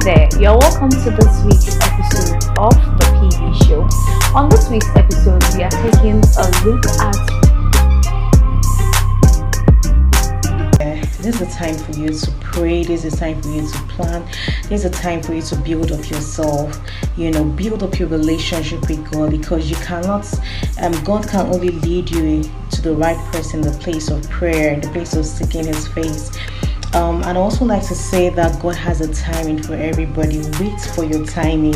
there, you're welcome to this week's episode of the PB Show. On this week's episode, we are taking a look at this is a time for you to pray. This is a time for you to plan. This is a time for you to build up yourself, build up your relationship with God, because you cannot, God can only lead you to the right person, the place of prayer, the place of seeking His face. And I also like to say that God has a timing for everybody. Wait for your timing.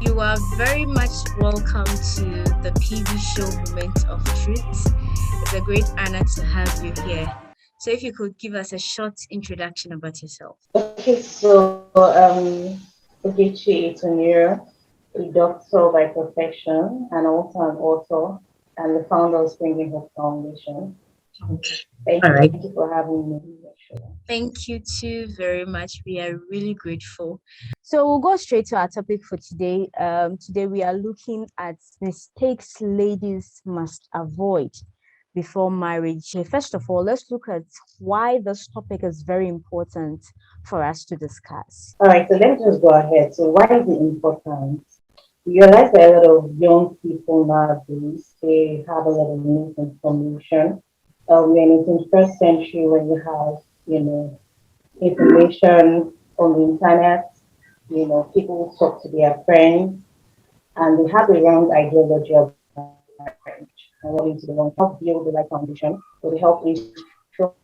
You are very much welcome to the PB Show Moment of Truth. It's a great honor to have you here. So if you could give us a short introduction about yourself. Okay, so Ogechi Itonira, a doctor by profession and also an author and the founder of Springing Hope Foundation. Thank you for having me. Thank you too very much. We are really grateful. So we'll go straight to our topic for today. Today we are looking at mistakes ladies must avoid before marriage. First of all, let's look at why this topic is very important for us to discuss. All right, so let's just go ahead. So why is it important? You realize that a lot of young people nowadays, they have a lot of misinformation. We're in the 21st century where you have, information on the internet. People talk to their friends and they have the wrong ideology of marriage and what into the wrong help build the right foundation, so they help instruct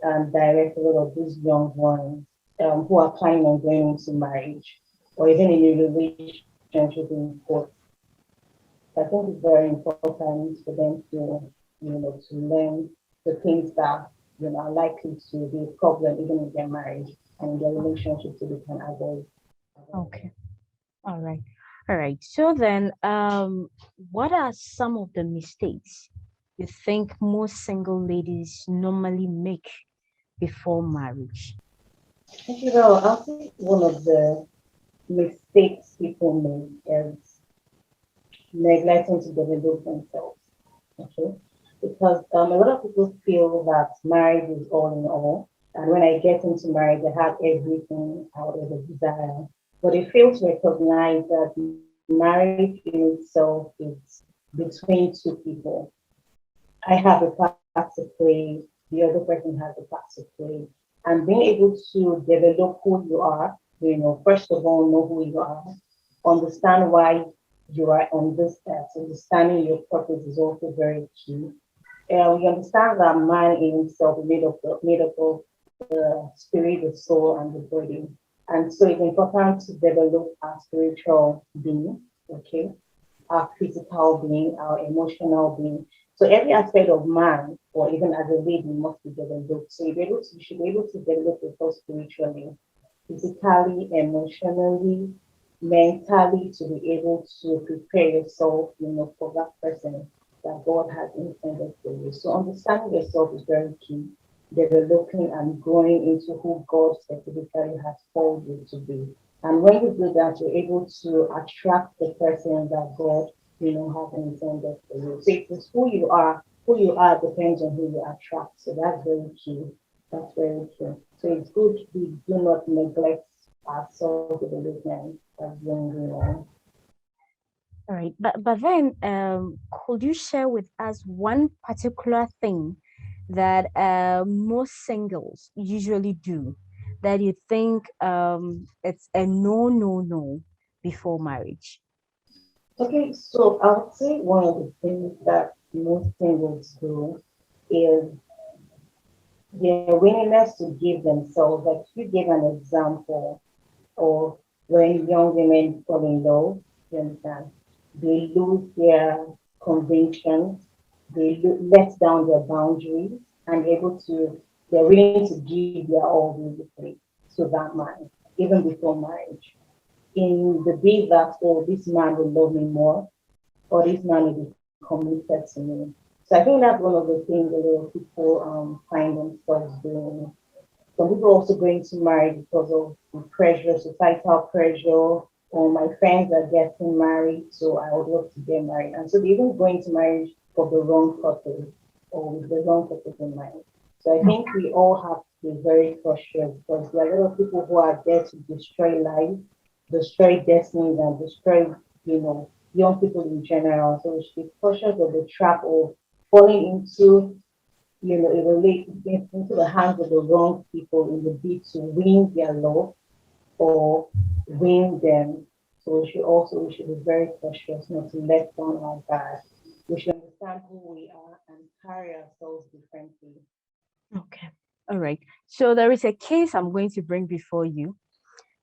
and direct a lot of these young ones who are planning on going into marriage or even in a relationship in court. I think it's very important for them to, to learn the things that, are likely to be a problem even in their marriage and in their relationship, so they can avoid. Okay. All right. So then, what are some of the mistakes you think most single ladies normally make before marriage? Okay, well, I think one of the mistakes people make is neglecting to develop themselves. Okay, because a lot of people feel that marriage is all in all, and when I get into marriage, I have everything I would ever desire. But they fail to recognize that marriage in itself is between two people. I have a part to play, the other person has a part to play. And being able to develop who you are, first of all, know who you are, understand why you are on this earth, understanding your purpose is also very key. We understand that man in himself is made up of the spirit, the soul, and the body. And so it's important to develop our spiritual being, okay, our physical being, our emotional being. So every aspect of man, or even as a lady, must be developed. So you should be able to develop yourself spiritually, physically, emotionally, mentally, to be able to prepare yourself, for that person that God has intended for you. So understanding yourself is very key. Developing and growing into who God specifically has called you to be. And when you do that, you're able to attract the person that God, has intended for you. So it's who you are. Who you are depends on who you attract. So that's very key. That's very key. So it's good we do not neglect our self-development as young women. All right, but then, could you share with us one particular thing that most singles usually do that you think it's a no before marriage? Okay, so I would say one of the things that most singles do is their willingness to give themselves. Like you gave an example of when young women fall in love, you understand, they lose their convictions, let down their boundaries, and they're willing to give their all basically to that man, even before marriage. In the belief that, oh, this man will love me more, or this man will be committed to me. So I think that's one of the things that a lot of people find themselves doing. Some people also going to marry because of the pressure, societal pressure, or my friends are getting married, so I would love to get married. And so they even going to marriage for the wrong purpose or with the wrong purpose in mind. So I think we all have to be very cautious because there are a lot of people who are there to destroy life, destroy destinies, and destroy, young people in general. So we should be cautious of the trap of falling into, into the hands of the wrong people in the bid to win their love or win them. So we should be very cautious not to let down our guard. We should understand who we are and carry ourselves differently. Okay. All right. So there is a case I'm going to bring before you,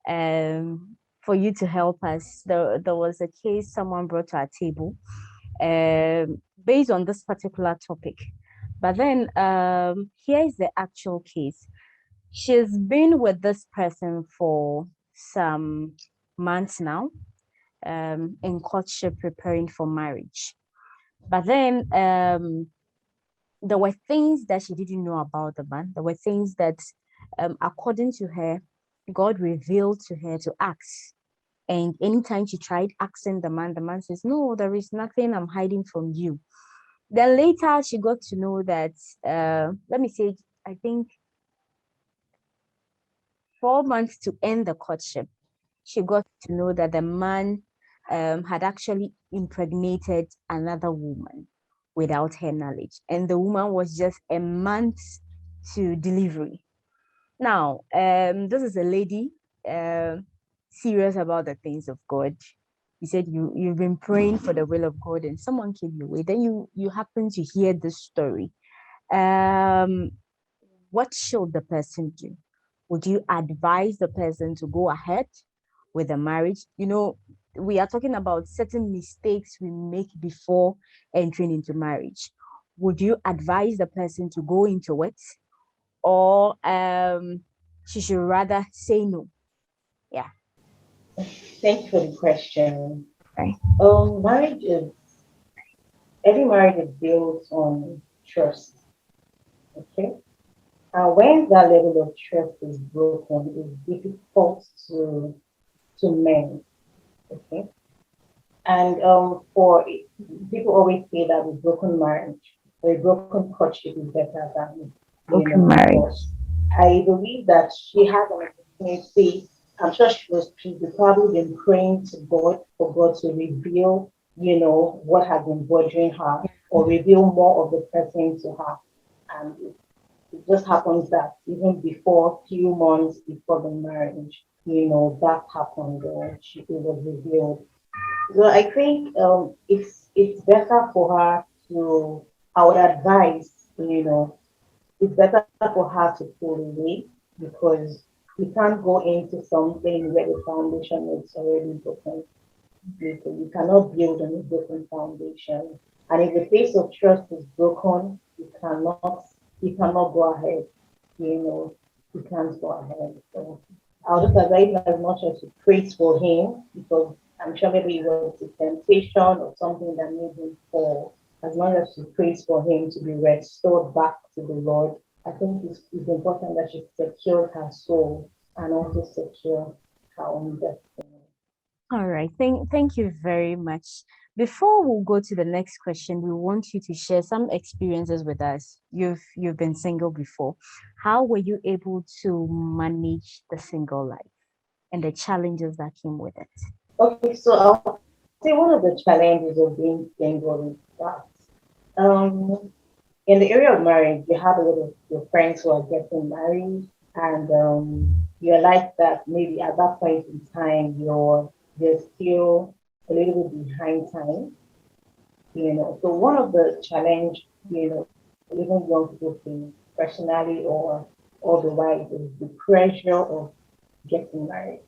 for you to help us. There was a case someone brought to our table, based on this particular topic. But then, here is the actual case. She's been with this person for some months now, in courtship, preparing for marriage. But then, there were things that she didn't know about the man. There were things that, according to her, God revealed to her to ask. And anytime she tried asking the man says, "No, there is nothing I'm hiding from you." Then later she got to know that, let me say, I think 4 months to end the courtship, she got to know that the man, had actually impregnated another woman without her knowledge. And the woman was just a month to delivery. Now, this is a lady, serious about the things of God. You said you've been praying for the will of God, and someone came your way. Then you happen to hear this story. Um, what should the person do? Would you advise the person to go ahead with the marriage? We are talking about certain mistakes we make before entering into marriage. Would you advise the person to go into it, or she should rather say no? Yeah. Thank you for the question. Right. Marriage is every marriage is built on trust. Okay. And when that level of trust is broken, it's difficult to mend. Okay. And for people always say that a broken marriage or a broken courtship is better than Broken marriage. divorce. I believe that she had an opportunity. I'm sure she's probably been praying to God for God to reveal, what had been bothering her or reveal more of the person to her. And it just happens that even before, few months before the marriage, that happened. It was revealed. So I think it's better for her to. I would advise, it's better for her to pull away because you can't go into something where the foundation is already broken. You cannot build on a broken foundation. And if the face of trust is broken, you cannot go ahead. You know, you can't go ahead. So I'll just advise him as much as to praise for him because I'm sure maybe it was a temptation or something that made him fall. As long as she prays for him to be restored back to the Lord, I think it's important that she secures her soul and also secure her own destiny. All right. Thank you very much. Before we go to the next question, we want you to share some experiences with us. You've been single before. How were you able to manage the single life and the challenges that came with it? Okay, so I'll say one of the challenges of being single is that in the area of marriage, you have a lot of your friends who are getting married, and you're like that. Maybe at that point in time, you're still a little bit behind time. So one of the challenge, even young people face personally or otherwise is the pressure of getting married.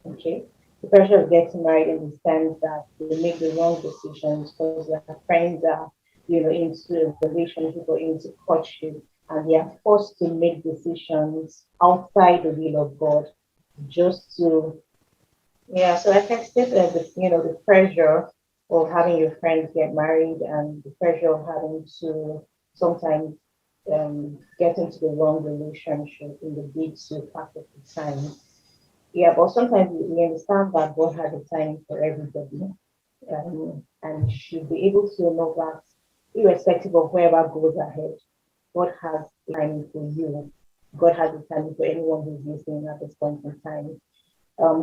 Okay. The pressure of getting married in the sense that they make the wrong decisions because their friends are, into a relationship or into courtship and they are forced to make decisions outside the will of God just to, yeah, so I can see the pressure of having your friends get married and the pressure of having to sometimes get into the wrong relationship in the bid to pass the time. Yeah, but sometimes we understand that God has a time for everybody, and should be able to know that irrespective of whoever goes ahead. God has a timing for you. God has a timing for anyone who's listening at this point in time.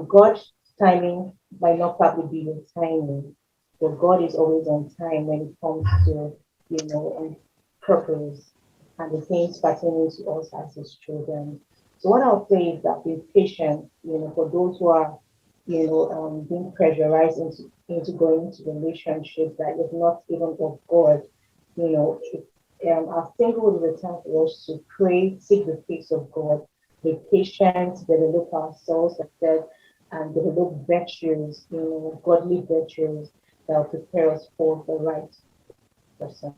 God's timing might not probably be your timing, but God is always on time when it comes to, purpose and the things pertaining to us as His children. So what I'll say is that be patient, for those who are, being pressurized into going into relationships that is not even of God. Our single is a time for us to pray, seek the face of God, be patient, develop ourselves, success, and develop virtues, godly virtues that will prepare us for the right person.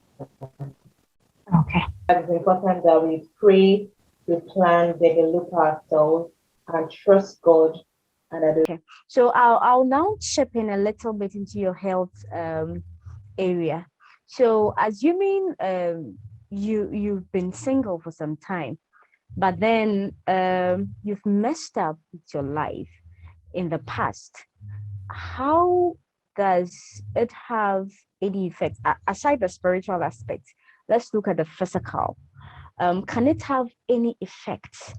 Okay. It's important that we pray, we plan, develop ourselves, and trust God. Okay. So I'll now chip in a little bit into your health area. So assuming you've been single for some time, but then you've messed up with your life in the past, how does it have any effect aside the spiritual aspect? Let's look at the physical. Can it have any effect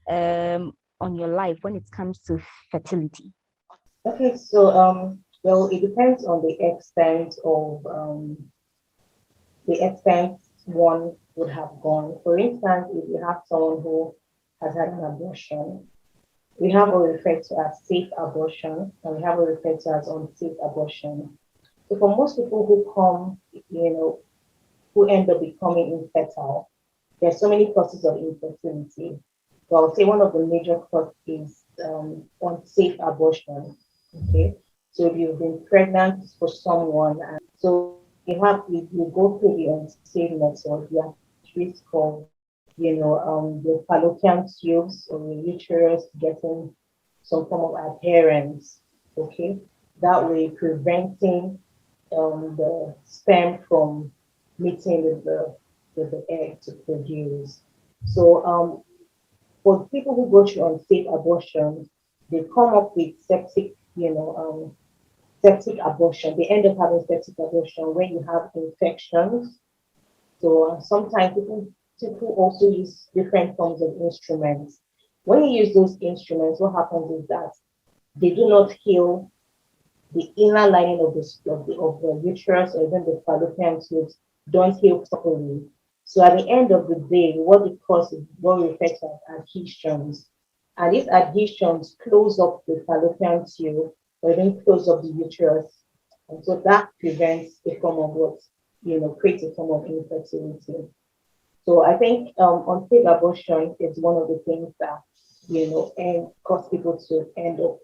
on your life when it comes to fertility? Okay, so well, it depends on the extent one would have gone. For instance, if you have someone who has had an abortion, we have what we refer to as safe abortion, and we have what we refer to as unsafe abortion. So for most people who come, who end up becoming infertile, there's so many causes of infertility. So I would say one of the major causes is unsafe abortion. Okay, so if you've been pregnant for someone, and so you go through the unsafe method, you have risk of the fallopian tubes or the uterus getting some form of adherence. Okay, that way preventing the sperm from meeting with the egg to produce. So for people who go through unsafe abortion, they come up with septic abortion. They end up having septic abortion when you have infections. So sometimes people also use different forms of instruments. When you use those instruments, what happens is that they do not heal the inner lining of the uterus or even the fallopian tubes don't heal properly. So at the end of the day, what it causes is what we refer to as adhesions. And these adhesions close up the fallopian tube or even close up the uterus. And so that prevents a form of creates a form of infertility. So I think unsafe abortion is one of the things that, and cause people to end up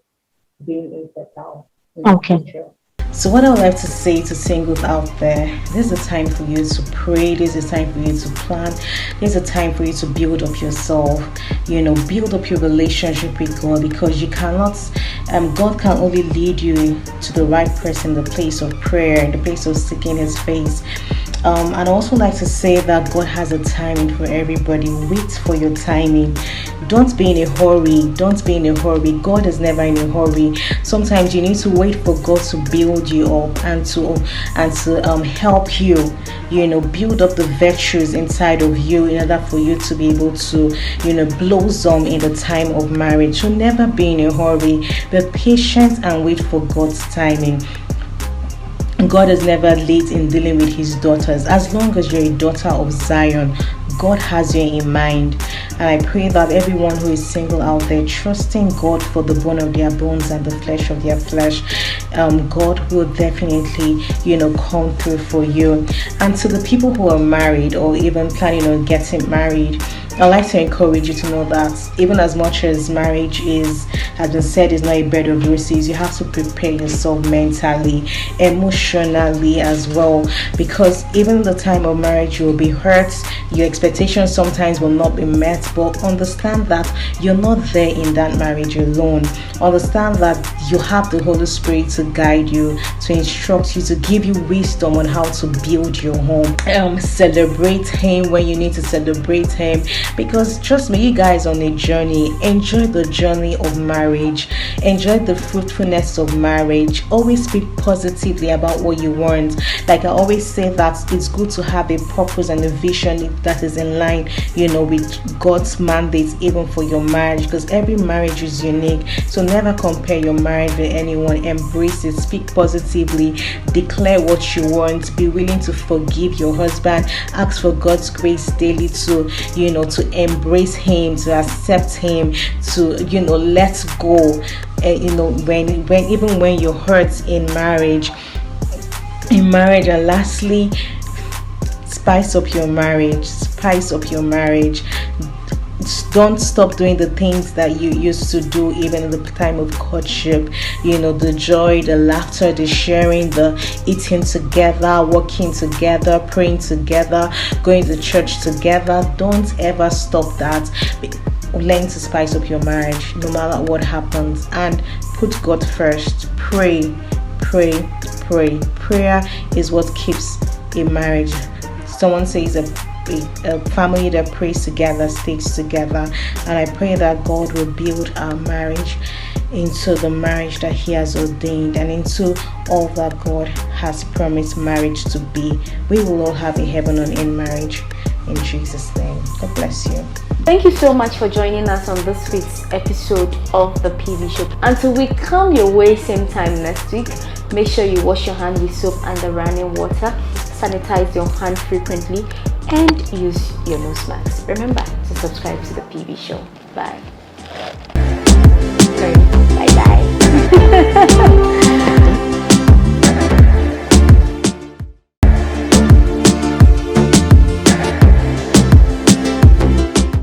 being infertile in the future. So what I would like to say to singles out there, this is a time for you to pray, this is a time for you to plan, this is a time for you to build up yourself, build up your relationship with God, because you cannot, God can only lead you to the right person, the place of prayer, the place of seeking His face. I'd also like to say that God has a timing for everybody. Wait for your timing. Don't be in a hurry. Don't be in a hurry. God is never in a hurry. Sometimes you need to wait for God to build you up and to help you, build up the virtues inside of you in order for you to be able to, blossom in the time of marriage. So never be in a hurry. Be patient and wait for God's timing. God is never late in dealing with His daughters. As long as you're a daughter of Zion, God has you in mind. And I pray that everyone who is single out there, trusting God for the bone of their bones and the flesh of their flesh, God will definitely, come through for you. And to the people who are married or even planning on getting married, I'd like to encourage you to know that even as much as marriage has been said, is not a bed of roses, you have to prepare yourself mentally, emotionally as well, because even the time of marriage you will be hurt, your expectations sometimes will not be met, but understand that you're not there in that marriage alone. Understand that you have the Holy Spirit to guide you, to instruct you, to give you wisdom on how to build your home. Celebrate Him when you need to celebrate Him, because trust me, you guys on a journey. Enjoy the journey of marriage, enjoy the fruitfulness of marriage. Always speak positively about what you want. Like I always say, that it's good to have a purpose and a vision that is in line, with God's mandate, even for your marriage, because every marriage is unique. So never compare your marriage with anyone. Embrace it, speak positively, declare what you want, be willing to forgive your husband, ask for God's grace daily to to embrace him, to accept him, to let go. When you're hurt in marriage. And lastly, spice up your marriage. Don't stop doing the things that you used to do even in the time of courtship. The joy, the laughter, the sharing, the eating together, working together, praying together, going to church together. Don't ever stop that. Learn to spice up your marriage no matter what happens, and put God first. Pray. Prayer is what keeps a marriage. Someone says a family that prays together stays together, and I pray that God will build our marriage into the marriage that He has ordained and into all that God has promised marriage to be. We will all have a heaven on earth marriage in Jesus' name. God bless you. Thank you so much for joining us on this week's episode of the PV Show. Until we come your way same time next week, make sure you wash your hand with soap and the running water, sanitize your hand frequently, and use your nose mask. Remember to subscribe to the PV Show. Bye. Bye bye.